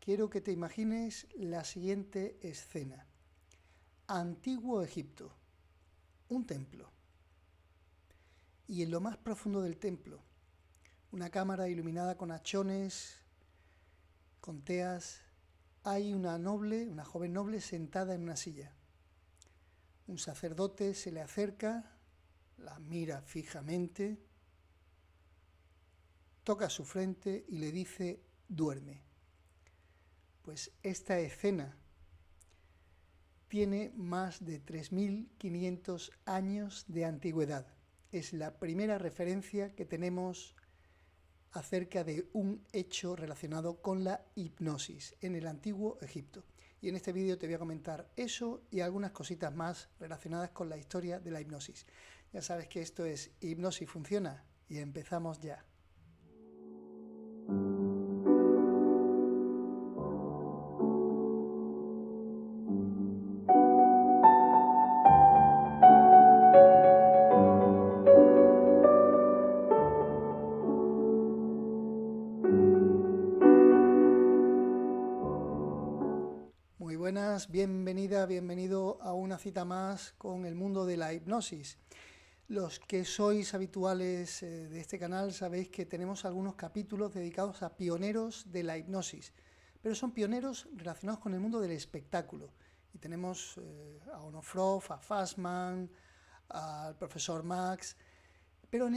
quiero que te imagines la siguiente escena. Antiguo Egipto, un templo. Y en lo más profundo del templo, una cámara iluminada con hachones, con teas, hay una joven noble sentada en una silla. Un sacerdote se le acerca, la mira fijamente, toca su frente y le dice: duerme. Pues esta escena tiene más de 3.500 años de antigüedad. Es la primera referencia que tenemos acerca de un hecho relacionado con la hipnosis en el antiguo Egipto. Y en este vídeo te voy a comentar eso y algunas cositas más relacionadas con la historia de la hipnosis. Ya sabes que esto es Hipnosis Funciona y empezamos ya. Muy buenas, bienvenida, bienvenido a una cita más con el mundo de la hipnosis. Los que sois habituales de este canal sabéis que tenemos algunos capítulos dedicados a pioneros de la hipnosis, pero son pioneros relacionados con el mundo del espectáculo. Y tenemos a Onofrov, a Fassman, al profesor Max, pero en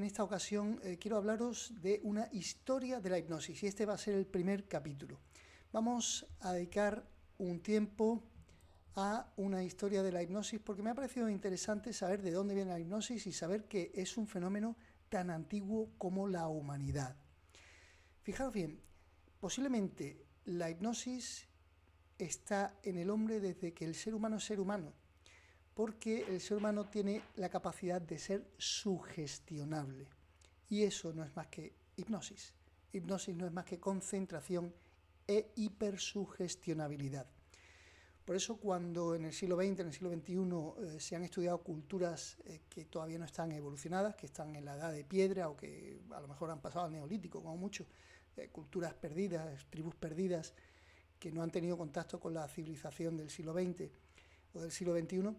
esta ocasión quiero hablaros de una historia de la hipnosis y este va a ser el primer capítulo. Vamos a dedicar un tiempo a una historia de la hipnosis porque me ha parecido interesante saber de dónde viene la hipnosis y saber que es un fenómeno tan antiguo como la humanidad. Fijaros bien, posiblemente la hipnosis está en el hombre desde que el ser humano es ser humano, porque el ser humano tiene la capacidad de ser sugestionable y eso no es más que hipnosis. Hipnosis no es más que concentración e hipersugestionabilidad. Por eso cuando en el siglo XX, en el siglo XXI se han estudiado culturas que todavía no están evolucionadas, que están en la edad de piedra o que a lo mejor han pasado al neolítico como mucho, culturas perdidas, tribus perdidas que no han tenido contacto con la civilización del siglo XX o del siglo XXI,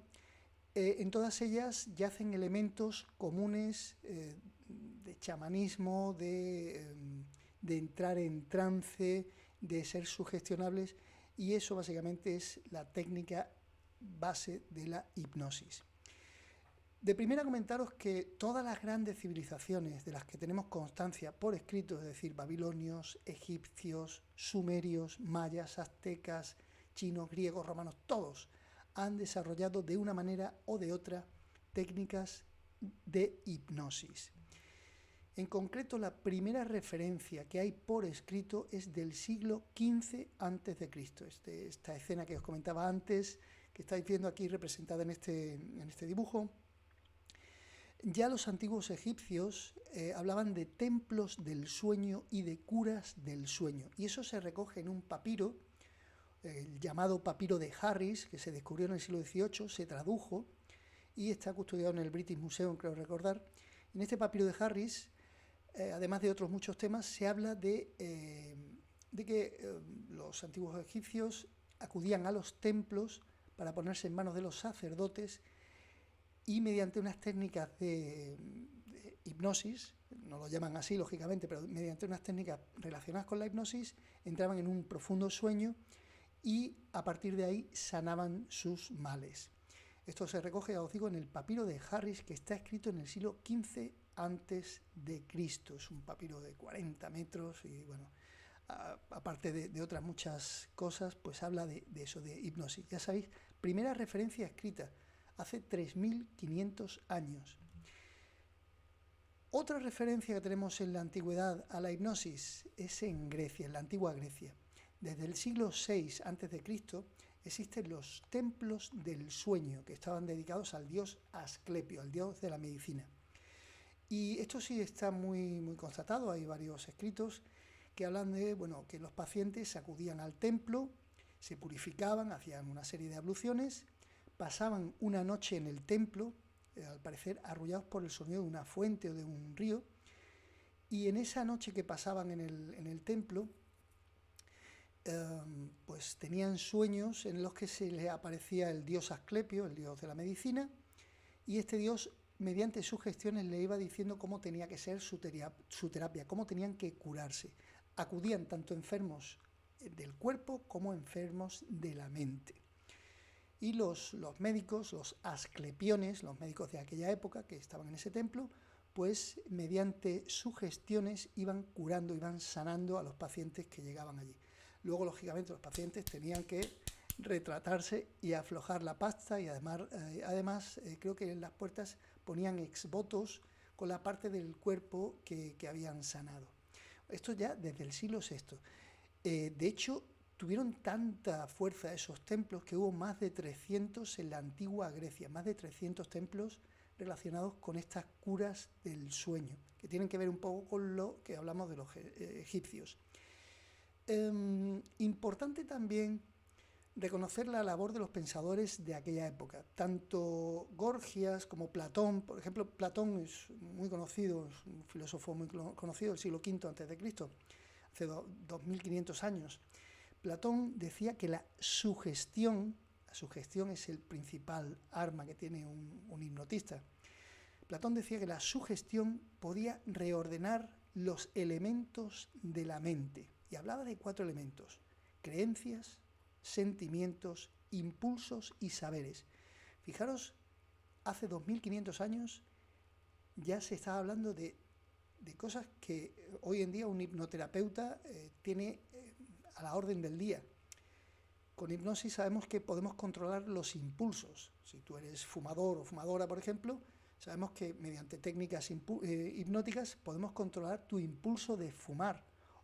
en todas ellas yacen elementos comunes de chamanismo, de entrar en trance, de ser sugestionables, y eso básicamente es la técnica base de la hipnosis. De primera comentaros que todas las grandes civilizaciones de las que tenemos constancia por escrito, es decir, babilonios, egipcios, sumerios, mayas, aztecas, chinos, griegos, romanos, todos han desarrollado de una manera o de otra técnicas de hipnosis. En concreto, la primera referencia que hay por escrito es del siglo XV a.C. Esta escena que os comentaba antes, que estáis viendo aquí representada en este dibujo. Ya los antiguos egipcios hablaban de templos del sueño y de curas del sueño. Y eso se recoge en un papiro, el llamado papiro de Harris, que se descubrió en el siglo XVIII, se tradujo y está custodiado en el British Museum, creo recordar. En este papiro de Harris, además de otros muchos temas, se habla de que los antiguos egipcios acudían a los templos para ponerse en manos de los sacerdotes y mediante unas técnicas de hipnosis, no lo llaman así lógicamente, pero mediante unas técnicas relacionadas con la hipnosis, entraban en un profundo sueño y a partir de ahí sanaban sus males. Esto se recoge, ya os digo, en el papiro de Harris, que está escrito en el siglo XV antes de Cristo. Es un papiro de 40 metros y bueno, aparte de otras muchas cosas, pues habla de eso, de hipnosis. Ya sabéis, primera referencia escrita hace 3.500 años. Otra referencia que tenemos en la antigüedad a la hipnosis es en Grecia, en la antigua Grecia. Desde el siglo VI a.C. existen los templos del sueño, que estaban dedicados al dios Asclepio, al dios de la medicina. Y esto sí está muy constatado, hay varios escritos que hablan de que los pacientes acudían al templo, se purificaban, hacían una serie de abluciones, pasaban una noche en el templo, al parecer arrullados por el sonido de una fuente o de un río, y en esa noche que pasaban en el templo pues tenían sueños en los que se les aparecía el dios Asclepio, el dios de la medicina, y este dios, mediante sugestiones, le iba diciendo cómo tenía que ser su terapia, cómo tenían que curarse. Acudían tanto enfermos del cuerpo como enfermos de la mente. Y los médicos, los asclepiones, los médicos de aquella época que estaban en ese templo, pues mediante sugestiones iban curando, iban sanando a los pacientes que llegaban allí. Luego, lógicamente, los pacientes tenían que retratarse y aflojar la pasta, y además creo que en las puertas ponían exvotos con la parte del cuerpo que habían sanado. Esto ya desde el siglo VI. De hecho, tuvieron tanta fuerza esos templos que hubo más de 300 en la antigua Grecia, más de 300 templos relacionados con estas curas del sueño, que tienen que ver un poco con lo que hablamos de los egipcios. Importante también reconocer la labor de los pensadores de aquella época, tanto Gorgias como Platón. Por ejemplo, Platón es muy conocido, es un filósofo muy conocido del siglo V a.C., hace 2500 años. Platón decía que la sugestión es el principal arma que tiene un hipnotista. Platón decía que la sugestión podía reordenar los elementos de la mente, y hablaba de 4 elementos: creencias, sentimientos, impulsos y saberes. Fijaros, hace 2500 años ya se estaba hablando de cosas que hoy en día un hipnoterapeuta tiene a la orden del día. Con hipnosis sabemos que podemos controlar los impulsos. Si tú eres fumador o fumadora, por ejemplo, sabemos que mediante técnicas hipnóticas podemos controlar tu impulso de fumar,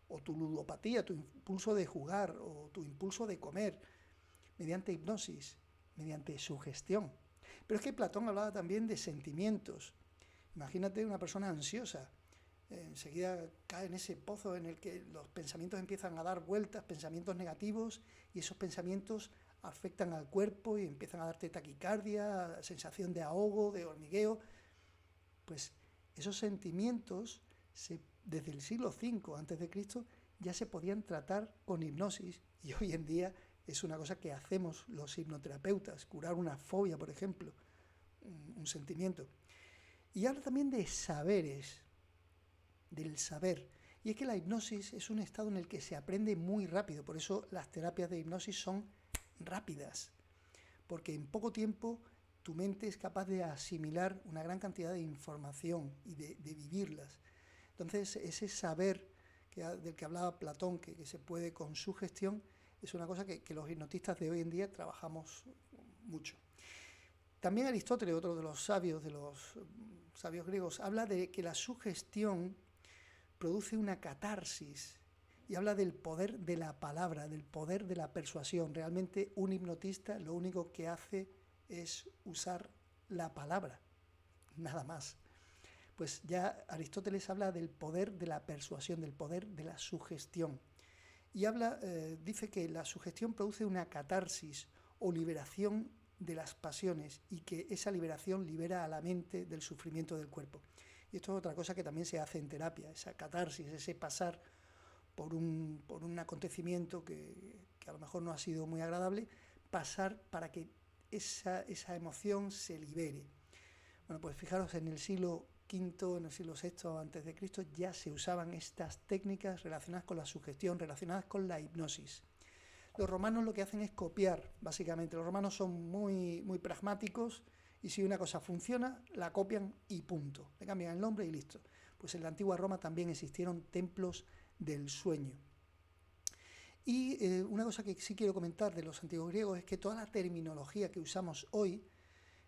o tu ludopatía, tu impulso de jugar, o tu impulso de comer, mediante hipnosis, mediante sugestión. Pero es que Platón hablaba también de sentimientos. Imagínate una persona ansiosa, enseguida cae en ese pozo en el que los pensamientos empiezan a dar vueltas, pensamientos negativos, y esos pensamientos afectan al cuerpo y empiezan a darte taquicardia, sensación de ahogo, de hormigueo. Pues esos sentimientos desde el siglo V a.C. ya se podían tratar con hipnosis, y hoy en día es una cosa que hacemos los hipnoterapeutas, curar una fobia, por ejemplo, un sentimiento. Y habla también de saberes, del saber. Y es que la hipnosis es un estado en el que se aprende muy rápido, por eso las terapias de hipnosis son rápidas, porque en poco tiempo tu mente es capaz de asimilar una gran cantidad de información y de vivirlas. Entonces, ese saber del que hablaba Platón, que se puede con sugestión, es una cosa que los hipnotistas de hoy en día trabajamos mucho. También Aristóteles, otro de los sabios griegos, habla de que la sugestión produce una catarsis, y habla del poder de la palabra, del poder de la persuasión. Realmente un hipnotista lo único que hace es usar la palabra, nada más. Pues ya Aristóteles habla del poder de la persuasión, del poder de la sugestión. Y dice que la sugestión produce una catarsis o liberación de las pasiones, y que esa liberación libera a la mente del sufrimiento del cuerpo. Y esto es otra cosa que también se hace en terapia, esa catarsis, ese pasar por un acontecimiento que a lo mejor no ha sido muy agradable, pasar para que esa emoción se libere. Bueno, pues fijaros, en el siglo V, en el siglo VI a.C., ya se usaban estas técnicas relacionadas con la sugestión, relacionadas con la hipnosis. Los romanos lo que hacen es copiar, básicamente. Los romanos son muy, muy pragmáticos, y si una cosa funciona, la copian y punto. Le cambian el nombre y listo. Pues en la antigua Roma también existieron templos del sueño. Y una cosa que sí quiero comentar de los antiguos griegos es que toda la terminología que usamos hoy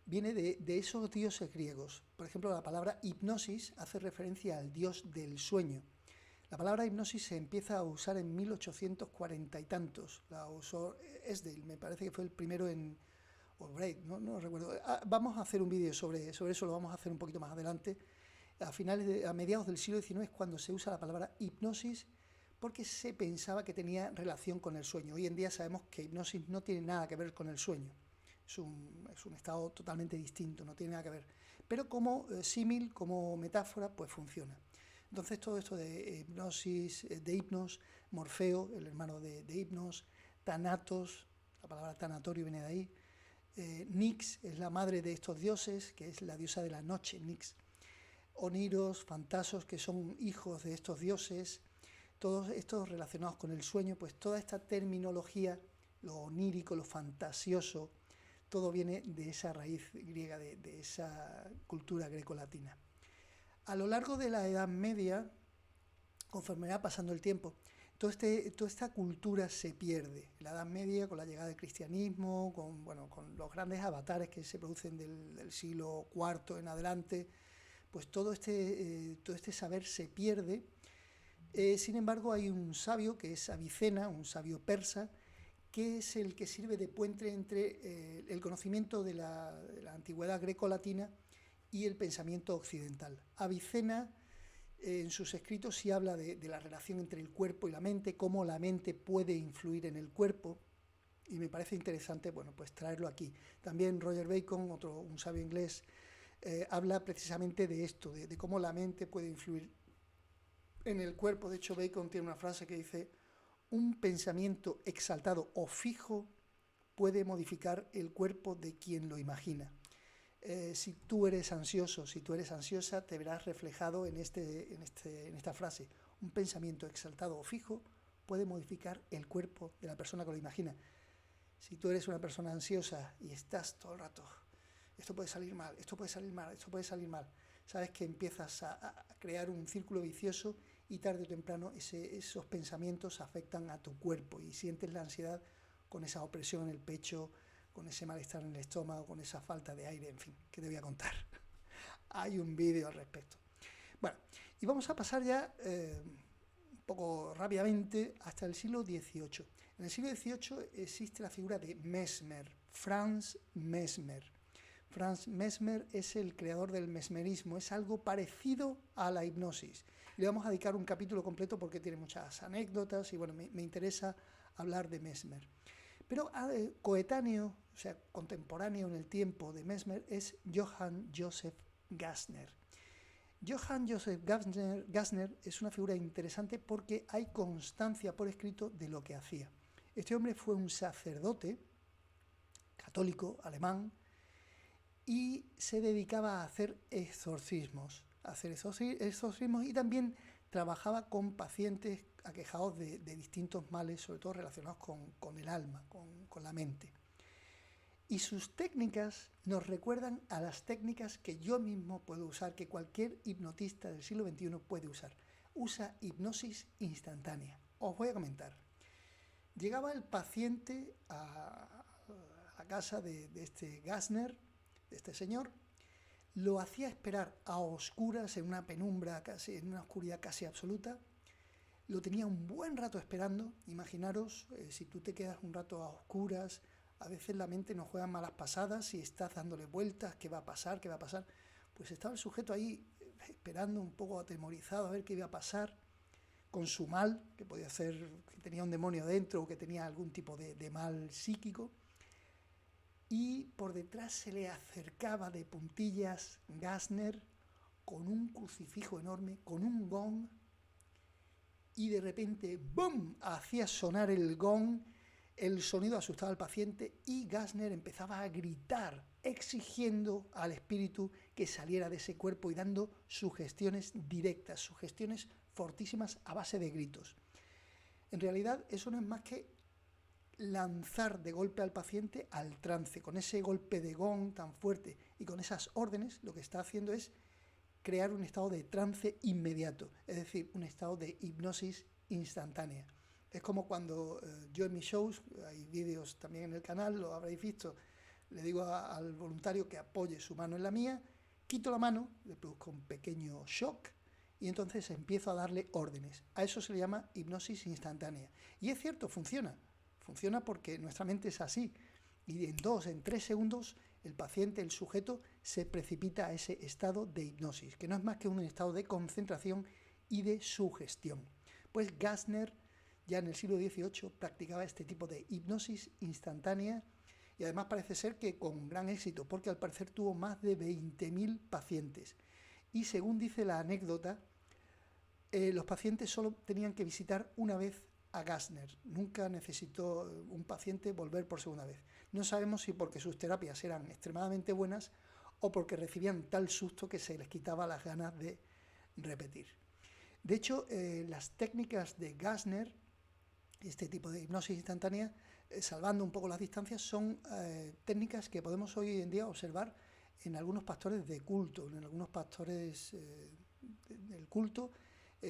viene de esos dioses griegos. Por ejemplo, la palabra hipnosis hace referencia al dios del sueño. La palabra hipnosis se empieza a usar en 1840 y tantos. La usó Esdale, me parece que fue el primero o Braid, no recuerdo. Vamos a hacer un vídeo sobre eso, lo vamos a hacer un poquito más adelante. A mediados del siglo XIX es cuando se usa la palabra hipnosis, porque se pensaba que tenía relación con el sueño. Hoy en día sabemos que hipnosis no tiene nada que ver con el sueño. Es un estado totalmente distinto, no tiene nada que ver. Pero como símil, como metáfora, pues funciona. Entonces todo esto de hipnosis, de Hipnos, Morfeo, el hermano de Hipnos, Thanatos, la palabra tanatorio viene de ahí, Nix es la madre de estos dioses, que es la diosa de la noche, Nix, Oniros, Fantasos, que son hijos de estos dioses, todos estos relacionados con el sueño, pues toda esta terminología, lo onírico, lo fantasioso, todo viene de esa raíz griega, de esa cultura grecolatina. A lo largo de la Edad Media, conforme va pasando el tiempo, toda esta cultura se pierde. En la Edad Media, con la llegada del cristianismo, con los grandes avatares que se producen del siglo IV en adelante, pues todo este saber se pierde. Sin embargo, hay un sabio que es Avicena, un sabio persa, que es el que sirve de puente entre el conocimiento de la antigüedad grecolatina y el pensamiento occidental. Avicena, en sus escritos, sí habla de la relación entre el cuerpo y la mente, cómo la mente puede influir en el cuerpo, y me parece interesante, pues traerlo aquí. También Roger Bacon, un sabio inglés, habla precisamente de esto, de cómo la mente puede influir en el cuerpo. De hecho, Bacon tiene una frase que dice: un pensamiento exaltado o fijo puede modificar el cuerpo de quien lo imagina. Si tú eres ansioso, si tú eres ansiosa, te verás reflejado en esta frase. Un pensamiento exaltado o fijo puede modificar el cuerpo de la persona que lo imagina. Si tú eres una persona ansiosa y estás todo el rato, esto puede salir mal, esto puede salir mal, esto puede salir mal, sabes que empiezas a crear un círculo vicioso y tarde o temprano esos pensamientos afectan a tu cuerpo y sientes la ansiedad con esa opresión en el pecho, con ese malestar en el estómago, con esa falta de aire, en fin, ¿qué te voy a contar? Hay un vídeo al respecto. Bueno, y vamos a pasar ya un poco rápidamente hasta el siglo XVIII. En el siglo XVIII existe la figura de Mesmer, Franz Mesmer. Franz Mesmer es el creador del mesmerismo, es algo parecido a la hipnosis. Y le vamos a dedicar un capítulo completo porque tiene muchas anécdotas y bueno, me interesa hablar de Mesmer. Pero coetáneo, o sea, contemporáneo en el tiempo de Mesmer es Johann Joseph Gassner. Johann Joseph Gassner es una figura interesante porque hay constancia por escrito de lo que hacía. Este hombre fue un sacerdote católico alemán y se dedicaba a hacer exorcismos, y también trabajaba con pacientes aquejados de distintos males, sobre todo relacionados con el alma, con la mente. Y sus técnicas nos recuerdan a las técnicas que yo mismo puedo usar, que cualquier hipnotista del siglo XXI puede usar. Usa hipnosis instantánea. Os voy a comentar. Llegaba el paciente a la casa de este Gassner, de este señor, lo hacía esperar a oscuras, en una penumbra, en una oscuridad casi absoluta. Lo tenía un buen rato esperando. Imaginaros, si tú te quedas un rato a oscuras, a veces la mente nos juega malas pasadas y estás dándole vueltas, ¿qué va a pasar? ¿Qué va a pasar? Pues estaba el sujeto ahí esperando, un poco atemorizado a ver qué iba a pasar con su mal, que podía ser que tenía un demonio dentro o que tenía algún tipo de mal psíquico. Y por detrás se le acercaba de puntillas Gassner con un crucifijo enorme, con un gong, y de repente, ¡bum!, hacía sonar el gong, el sonido asustaba al paciente y Gassner empezaba a gritar, exigiendo al espíritu que saliera de ese cuerpo y dando sugestiones directas, sugestiones fortísimas a base de gritos. En realidad eso no es más que lanzar de golpe al paciente al trance. Con ese golpe de gong tan fuerte y con esas órdenes, lo que está haciendo es crear un estado de trance inmediato, es decir, un estado de hipnosis instantánea. Es como cuando yo en mis shows, hay vídeos también en el canal, lo habréis visto, le digo al voluntario que apoye su mano en la mía, quito la mano, le produzco un pequeño shock y entonces empiezo a darle órdenes. A eso se le llama hipnosis instantánea. Y es cierto, funciona. Funciona porque nuestra mente es así. Y en 2, en 3 segundos, el paciente, el sujeto, se precipita a ese estado de hipnosis, que no es más que un estado de concentración y de sugestión. Pues Gassner, ya en el siglo XVIII, practicaba este tipo de hipnosis instantánea y además parece ser que con gran éxito, porque al parecer tuvo más de 20.000 pacientes. Y según dice la anécdota, los pacientes solo tenían que visitar una vez a Gassner. Nunca necesitó un paciente volver por segunda vez. No sabemos si porque sus terapias eran extremadamente buenas o porque recibían tal susto que se les quitaba las ganas de repetir. De hecho, las técnicas de Gassner, este tipo de hipnosis instantánea, salvando un poco las distancias, son técnicas que podemos hoy en día observar en algunos pastores de culto, en algunos pastores del culto,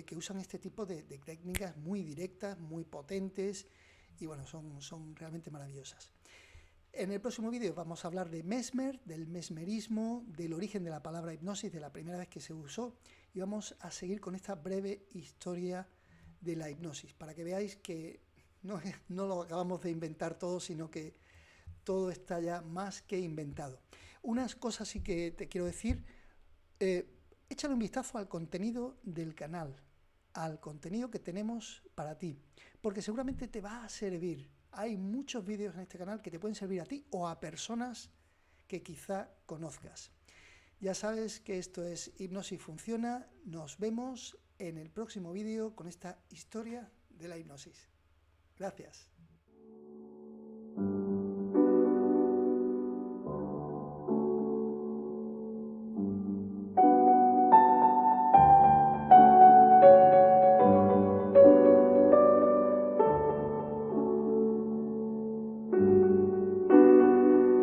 que usan este tipo de técnicas muy directas, muy potentes, y bueno, son realmente maravillosas. En el próximo vídeo vamos a hablar de Mesmer, del mesmerismo, del origen de la palabra hipnosis, de la primera vez que se usó, y vamos a seguir con esta breve historia de la hipnosis, para que veáis que no lo acabamos de inventar todo, sino que todo está ya más que inventado. Unas cosas sí que te quiero decir. Échale un vistazo al contenido del canal, al contenido que tenemos para ti, porque seguramente te va a servir. Hay muchos vídeos en este canal que te pueden servir a ti o a personas que quizá conozcas. Ya sabes que esto es Hipnosis Funciona. Nos vemos en el próximo vídeo con esta historia de la hipnosis. Gracias.